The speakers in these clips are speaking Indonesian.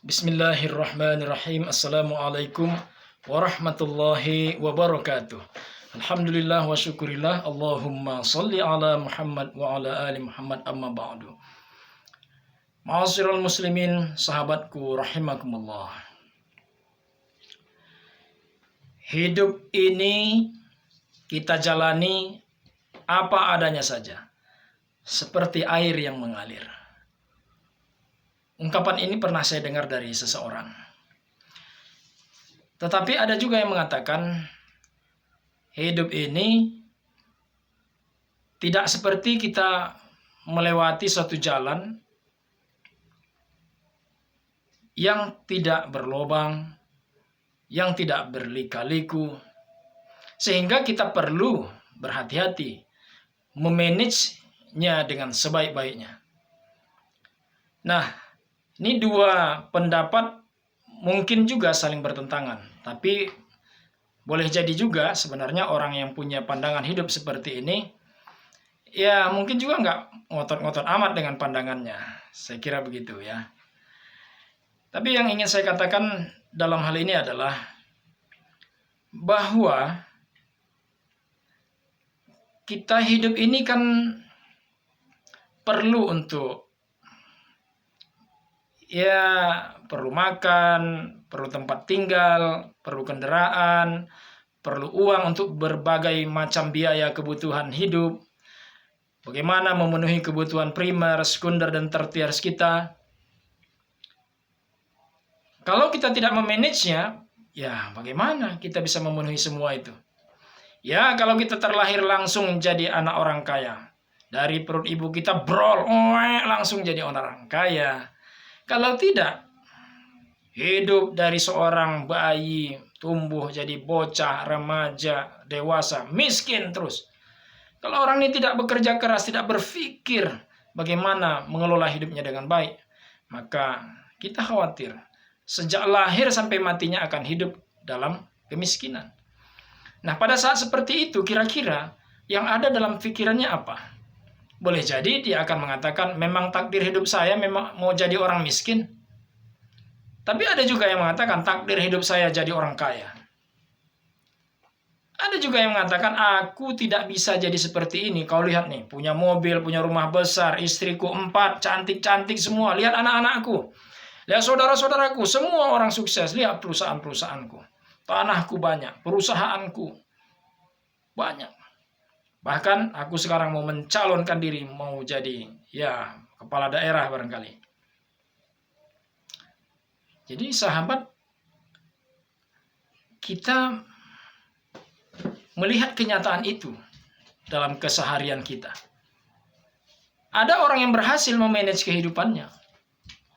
Bismillahirrahmanirrahim. Assalamualaikum warahmatullahi wabarakatuh. Alhamdulillah wa syukurillah. Allahumma salli ala Muhammad wa ala ali Muhammad, amma ba'du. Ma'asyiral muslimin, sahabatku rahimakumullah. Hidup ini kita jalani apa adanya saja, seperti air yang mengalir. Ungkapan ini pernah saya dengar dari seseorang. Tetapi ada juga yang mengatakan hidup ini tidak seperti kita melewati suatu jalan yang tidak berlobang, yang tidak berlika-liku, sehingga kita perlu berhati-hati memanagenya dengan sebaik-baiknya. Nah, ini dua pendapat mungkin juga saling bertentangan, tapi boleh jadi juga sebenarnya orang yang punya pandangan hidup seperti ini, ya mungkin juga nggak ngotot-ngotot amat dengan pandangannya. Saya kira begitu ya. Tapi yang ingin saya katakan dalam hal ini adalah bahwa kita hidup ini kan perlu untuk perlu makan, perlu tempat tinggal, perlu kendaraan, perlu uang untuk berbagai macam biaya kebutuhan hidup. Bagaimana memenuhi kebutuhan primer, sekunder, dan tertiar kita. Kalau kita tidak memanagenya, ya bagaimana kita bisa memenuhi semua itu? Ya, kalau kita terlahir langsung jadi anak orang kaya. Dari perut ibu kita brol, langsung jadi orang kaya. Kalau tidak, hidup dari seorang bayi, tumbuh jadi bocah, remaja, dewasa, miskin terus. Kalau orang ini tidak bekerja keras, tidak berpikir bagaimana mengelola hidupnya dengan baik, maka kita khawatir sejak lahir sampai matinya akan hidup dalam kemiskinan. Nah, pada saat seperti itu, kira-kira yang ada dalam pikirannya apa? Boleh jadi dia akan mengatakan, memang takdir hidup saya memang mau jadi orang miskin. Tapi ada juga yang mengatakan, takdir hidup saya jadi orang kaya. Ada juga yang mengatakan, aku tidak bisa jadi seperti ini. Kau lihat nih, punya mobil, punya rumah besar, istriku 4, cantik-cantik semua. Lihat anak-anakku, lihat saudara-saudaraku, semua orang sukses. Lihat perusahaan-perusahaanku, tanahku banyak, perusahaanku banyak. Bahkan aku sekarang mau mencalonkan diri, mau jadi kepala daerah barangkali. Jadi sahabat, kita melihat kenyataan itu dalam keseharian kita. Ada orang yang berhasil memanage kehidupannya,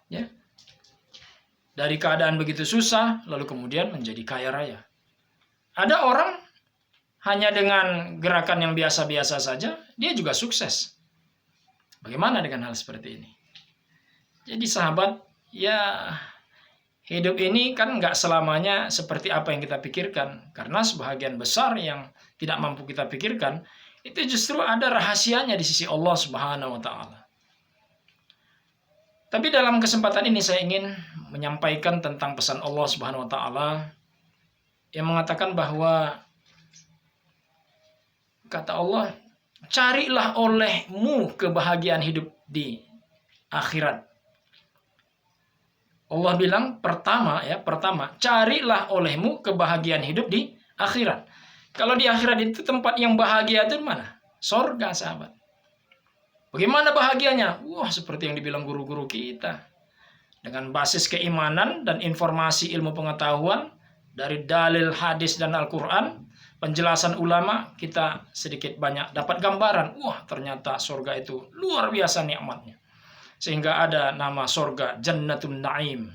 ya, dari keadaan begitu susah, lalu kemudian menjadi kaya raya. Ada orang hanya dengan gerakan yang biasa-biasa saja, dia juga sukses. Bagaimana dengan hal seperti ini? Jadi sahabat, ya hidup ini kan nggak selamanya seperti apa yang kita pikirkan. Karena sebahagian besar yang tidak mampu kita pikirkan, itu justru ada rahasianya di sisi Allah Subhanahu wa Ta'ala. Tapi dalam kesempatan ini saya ingin menyampaikan tentang pesan Allah Subhanahu wa Ta'ala yang mengatakan bahwa, kata Allah, carilah olehmu kebahagiaan hidup di akhirat. Allah bilang pertama, carilah olehmu kebahagiaan hidup di akhirat. Kalau di akhirat itu tempat yang bahagia itu mana? Sorga, sahabat. Bagaimana bahagianya? Wah, seperti yang dibilang guru-guru kita. Dengan basis keimanan dan informasi ilmu pengetahuan dari dalil hadis dan Al-Quran, penjelasan ulama, kita sedikit banyak dapat gambaran. Wah, ternyata surga itu luar biasa nikmatnya. Sehingga ada nama surga Jannatun Naim.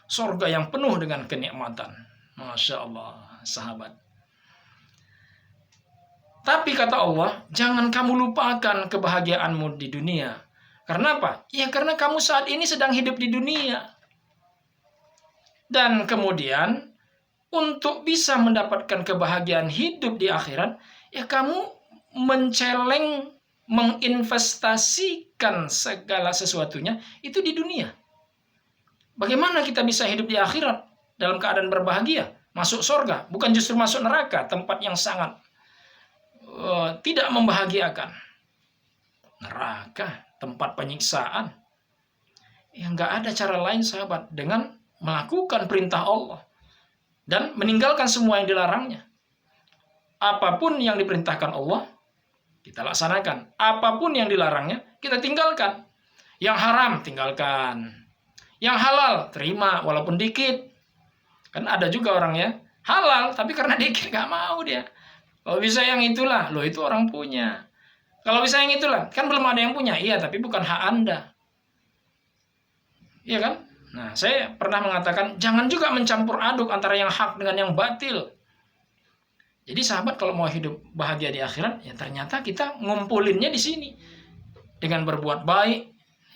Surga yang penuh dengan kenikmatan. Masya Allah, sahabat. Tapi kata Allah, jangan kamu lupakan kebahagiaanmu di dunia. Karena apa? Ya karena kamu saat ini sedang hidup di dunia. Dan kemudian untuk bisa mendapatkan kebahagiaan hidup di akhirat, ya kamu menginvestasikan segala sesuatunya itu di dunia. Bagaimana kita bisa hidup di akhirat dalam keadaan berbahagia? Masuk surga, bukan justru masuk neraka, tempat yang sangat tidak membahagiakan. Neraka, tempat penyiksaan. Ya nggak ada cara lain sahabat dengan melakukan perintah Allah dan meninggalkan semua yang dilarangnya. Apapun yang diperintahkan Allah, kita laksanakan. Apapun yang dilarangnya, kita tinggalkan. Yang haram, tinggalkan. Yang halal, terima walaupun dikit. Kan ada juga orangnya halal, tapi karena dikit gak mau dia. Kalau bisa yang itulah, loh itu orang punya. Kalau bisa yang itulah, kan belum ada yang punya. Iya, tapi bukan hak Anda. Iya kan? Nah, saya pernah mengatakan, jangan juga mencampur aduk antara yang hak dengan yang batil. Jadi sahabat kalau mau hidup bahagia di akhirat, ya ternyata kita ngumpulinnya di sini. Dengan berbuat baik,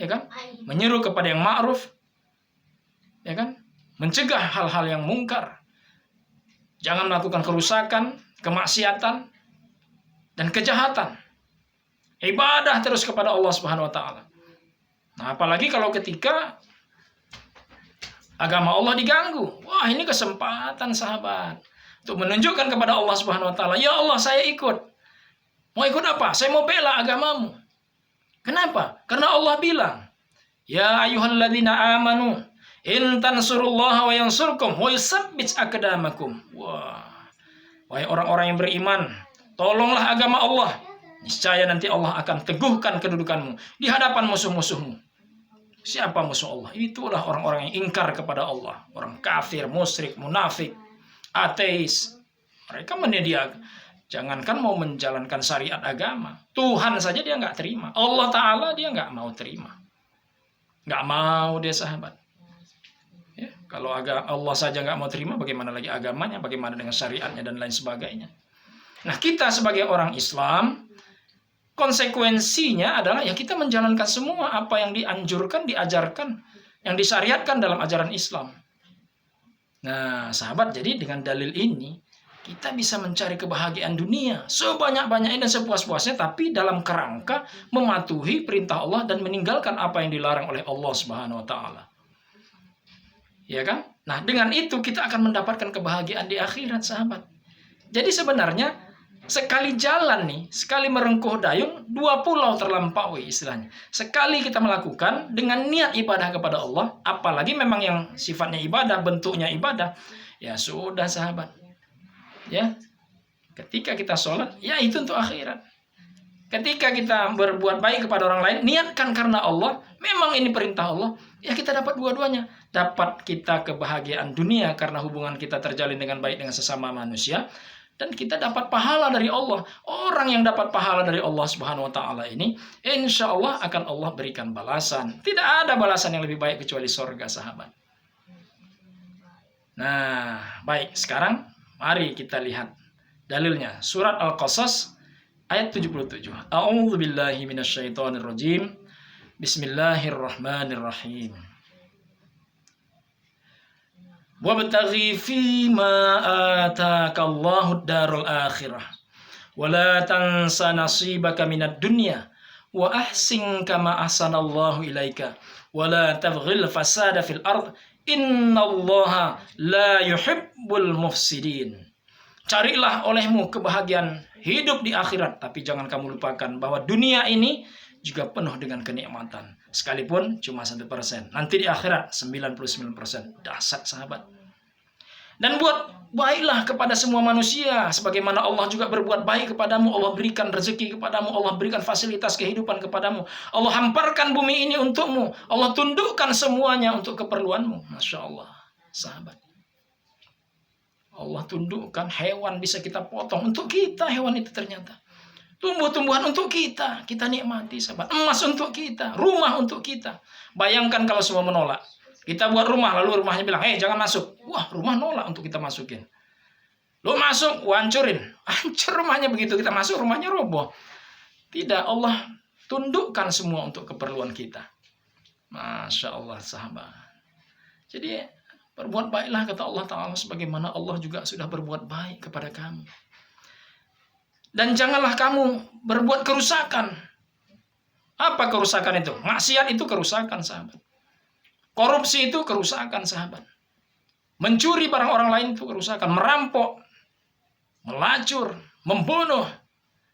ya kan? Menyeru kepada yang ma'ruf, ya kan? Mencegah hal-hal yang mungkar. Jangan melakukan kerusakan, kemaksiatan, dan kejahatan. Ibadah terus kepada Allah Subhanahu wa taala. Nah, apalagi kalau ketika agama Allah diganggu. Wah, ini kesempatan sahabat untuk menunjukkan kepada Allah Subhanahu wa taala, "Ya Allah, saya ikut." Mau ikut apa? Saya mau bela agamamu. Kenapa? Karena Allah bilang, "Ya ayyuhalladzina amanu in tansurullaha wa yansurkum wa yusabbit aqdamakum." Wah. Wahai orang-orang yang beriman, tolonglah agama Allah. Niscaya nanti Allah akan teguhkan kedudukanmu di hadapan musuh-musuhmu. Siapa musuh Allah? Itulah orang-orang yang ingkar kepada Allah. Orang kafir, musyrik, munafik, ateis. Mereka menyediakan. Jangankan mau menjalankan syariat agama. Tuhan saja dia nggak terima. Allah Ta'ala dia nggak mau terima. Nggak mau dia sahabat. Ya, kalau Allah saja nggak mau terima, bagaimana lagi agamanya, bagaimana dengan syariatnya dan lain sebagainya. Nah, kita sebagai orang Islam, konsekuensinya adalah ya kita menjalankan semua apa yang dianjurkan, diajarkan, yang disyariatkan dalam ajaran Islam. Nah, sahabat, jadi dengan dalil ini kita bisa mencari kebahagiaan dunia sebanyak-banyaknya dan sepuas-puasnya, tapi dalam kerangka mematuhi perintah Allah dan meninggalkan apa yang dilarang oleh Allah Subhanahu wa taala. Ya kan? Nah, dengan itu kita akan mendapatkan kebahagiaan di akhirat, sahabat. Jadi sebenarnya sekali jalan nih, sekali merengkuh dayung, 2 pulau terlampaui istilahnya. Sekali kita melakukan dengan niat ibadah kepada Allah, apalagi memang yang sifatnya ibadah, bentuknya ibadah, ya sudah sahabat. Ya, ketika kita sholat, ya itu untuk akhirat. Ketika kita berbuat baik kepada orang lain, niatkan karena Allah, memang ini perintah Allah, ya kita dapat dua-duanya. Dapat kita kebahagiaan dunia karena hubungan kita terjalin dengan baik dengan sesama manusia, dan kita dapat pahala dari Allah. Orang yang dapat pahala dari Allah Subhanahu wa taala ini, insya Allah akan Allah berikan balasan. Tidak ada balasan yang lebih baik kecuali surga, sahabat. Nah, baik, sekarang mari kita lihat dalilnya. Surat Al-Qasas ayat 77. A'udzu billahi minasyaitonir rajim. Bismillahirrahmanirrahim. Wabtaghi fima ataakallahu ad-darul akhirah wa la tansa nasibaka minad dunya wa ahsin kama ahsanallahu ilaika wa la tabghil fasada fil ard innallaha la yuhibbul mufsidin. Carilah olehmu kebahagiaan hidup di akhirat, tapi jangan kamu lupakan bahwa dunia ini juga penuh dengan kenikmatan. Sekalipun cuma 1%. Nanti di akhirat 99%. Dahsyat, sahabat. Dan buat baiklah kepada semua manusia, sebagaimana Allah juga berbuat baik kepadamu. Allah berikan rezeki kepadamu, Allah berikan fasilitas kehidupan kepadamu, Allah hamparkan bumi ini untukmu, Allah tundukkan semuanya untuk keperluanmu. Masya Allah, sahabat. Allah tundukkan, hewan bisa kita potong untuk kita, hewan itu ternyata. Tumbuh-tumbuhan untuk kita nikmati, sahabat. Emas untuk kita, rumah untuk kita. Bayangkan kalau semua menolak. Kita buat rumah, lalu rumahnya bilang, jangan masuk. Wah, rumah nolak untuk kita masukin. Lo masuk, hancurin. Hancur rumahnya, begitu kita masuk, rumahnya roboh. Tidak, Allah tundukkan semua untuk keperluan kita. Masya Allah, sahabat. Jadi, berbuat baiklah, kata Allah Ta'ala, sebagaimana Allah juga sudah berbuat baik kepada kamu. Dan janganlah kamu berbuat kerusakan. Apa kerusakan itu? Maksiat itu kerusakan, sahabat. Korupsi itu kerusakan, sahabat. Mencuri barang orang lain itu kerusakan. Merampok, melacur, membunuh,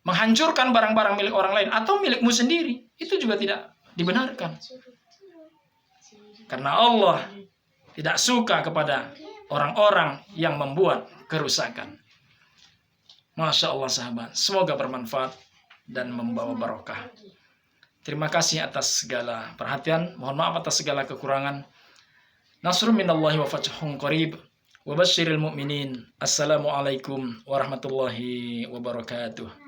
menghancurkan barang-barang milik orang lain atau milikmu sendiri, itu juga tidak dibenarkan. Karena Allah tidak suka kepada orang-orang yang membuat kerusakan. Masya Allah, sahabat. Semoga bermanfaat dan membawa barokah. Terima kasih atas segala perhatian. Mohon maaf atas segala kekurangan. Nasrun minallahi wa fathun qarib. Wa basyiril mu'minin. Assalamualaikum warahmatullahi wabarakatuh.